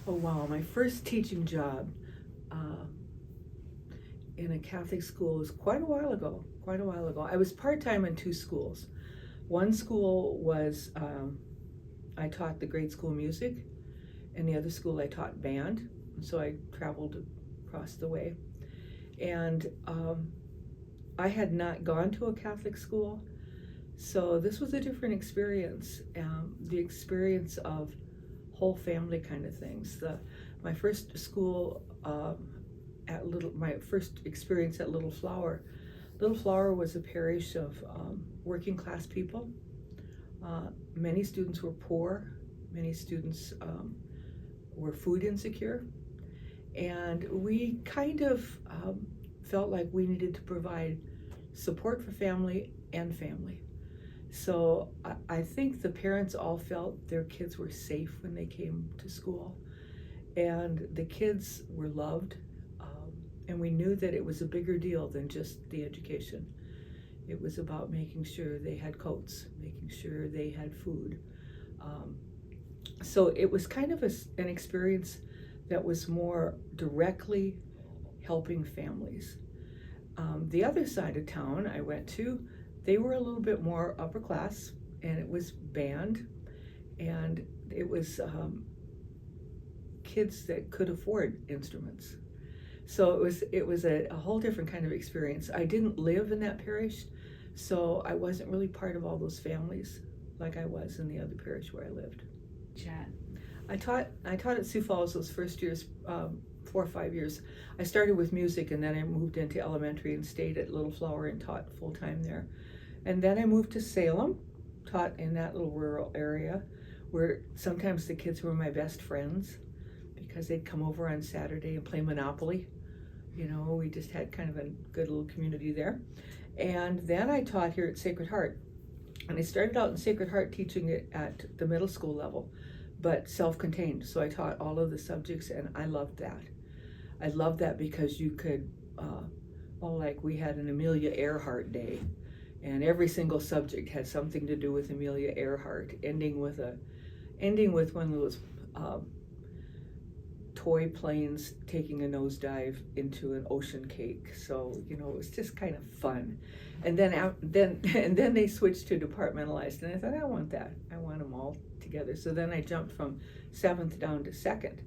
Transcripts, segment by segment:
Oh wow, my first teaching job uh, in a Catholic school was quite a while ago. Quite a while ago. I was part-time in two schools. One school was I taught the grade school music, and the other school I taught band. So I traveled across the way. And I had not gone to a Catholic school, so this was a different experience. The experience of whole family kind of things. My first school my first experience at Little Flower. Little Flower was a parish of working class people. Many students were poor. Many students were food insecure, and we kind of felt like we needed to provide support for family and family. So I think the parents all felt their kids were safe when they came to school, and the kids were loved, and we knew that it was a bigger deal than just the education. It was about making sure they had coats, making sure they had food. So it was kind of an experience that was more directly helping families. The other side of town I went to, they were a little bit more upper class, and it was band, and it was kids that could afford instruments. So it was a whole different kind of experience. I didn't live in that parish, so I wasn't really part of all those families like I was in the other parish where I lived. Chat. I taught at Sioux Falls those first years, 4 or 5 years. I started with music, and then I moved into elementary and stayed at Little Flower and taught full time there. And then I moved to Salem, taught in that little rural area where sometimes the kids were my best friends because they'd come over on Saturday and play Monopoly. You know, we just had kind of a good little community there. And then I taught here at Sacred Heart. And I started out in Sacred Heart teaching it at the middle school level, but self-contained. So I taught all of the subjects, and I loved that. I loved that because you could, like we had an Amelia Earhart day, and every single subject had something to do with Amelia Earhart, ending with one of those toy planes taking a nosedive into an ocean cake. So you know, it was just kind of fun. And then they switched to departmentalized, and I thought, I want that. I want them all together. So then I jumped from 7th down to 2nd.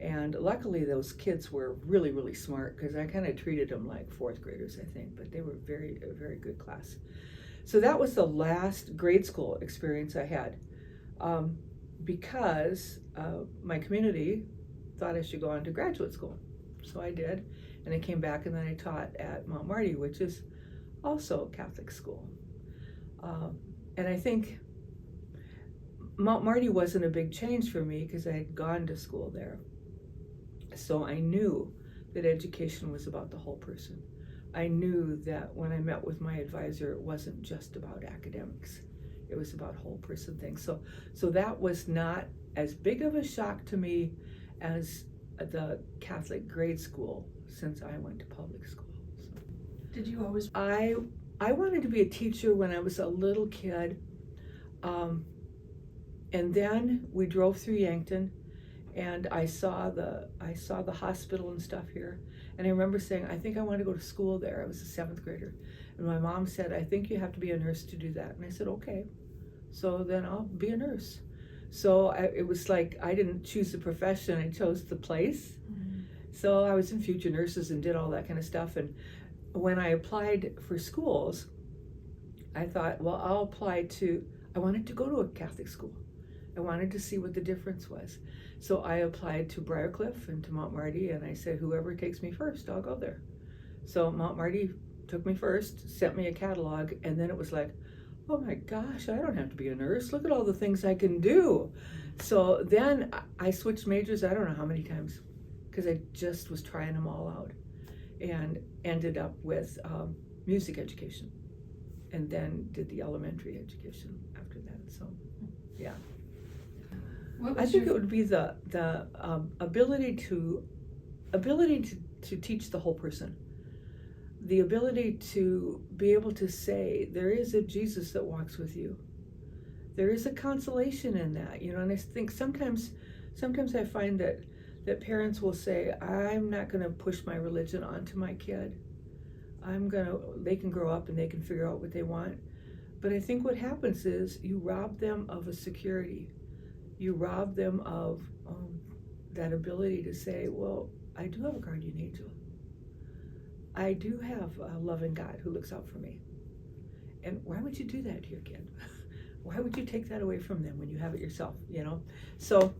And luckily those kids were really, really smart, because I kind of treated them like 4th graders, I think, but they were a very good class. So that was the last grade school experience I had, because my community thought I should go on to graduate school. So I did, and I came back, and then I taught at Mount Marty, which is also a Catholic school. And I think Mount Marty wasn't a big change for me because I had gone to school there. So I knew that education was about the whole person. I knew that when I met with my advisor, it wasn't just about academics. It was about whole person things. So that was not as big of a shock to me as the Catholic grade school, since I went to public school. So. Did you always? I wanted to be a teacher when I was a little kid, and then we drove through Yankton, and I saw the hospital and stuff here, and I remember saying, I think I want to go to school there. I was a 7th grader, and my mom said, I think you have to be a nurse to do that. And I said, okay, so then I'll be a nurse. So it was like I didn't choose the profession, I chose the place. Mm-hmm. So I was in Future Nurses and did all that kind of stuff. And when I applied for schools, I thought, well, I wanted to go to a Catholic school. I wanted to see what the difference was. So I applied to Briarcliff and to Mount Marty, and I said, whoever takes me first, I'll go there. So Mount Marty took me first, sent me a catalog, and then it was like, oh my gosh, I don't have to be a nurse. Look at all the things I can do. So then I switched majors, I don't know how many times, because I just was trying them all out, and ended up with music education, and then did the elementary education after that. So yeah. I think it would be the ability to teach the whole person. The ability to be able to say, there is a Jesus that walks with you. There is a consolation in that, you know, and I think sometimes sometimes I find that parents will say, I'm not gonna push my religion onto my kid. They can grow up and they can figure out what they want. But I think what happens is you rob them of a security. You rob them of that ability to say, well, I do have a guardian angel. I do have a loving God who looks out for me. And why would you do that to your kid? Why would you take that away from them when you have it yourself, you know? So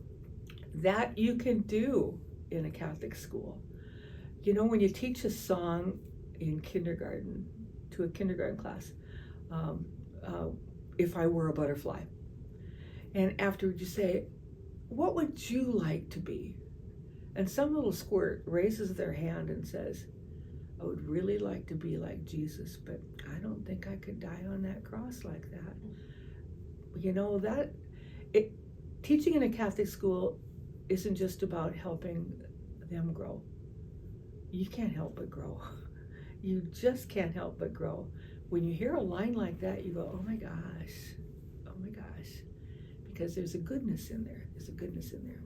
that you can do in a Catholic school. You know, when you teach a song in kindergarten to a kindergarten class, if I were a butterfly, and afterward you say, what would you like to be? And some little squirt raises their hand and says, I would really like to be like Jesus, but I don't think I could die on that cross like that. You know, teaching in a Catholic school isn't just about helping them grow. You can't help but grow. You just can't help but grow. When you hear a line like that, you go, oh my gosh, because there's a goodness in there. There's a goodness in there.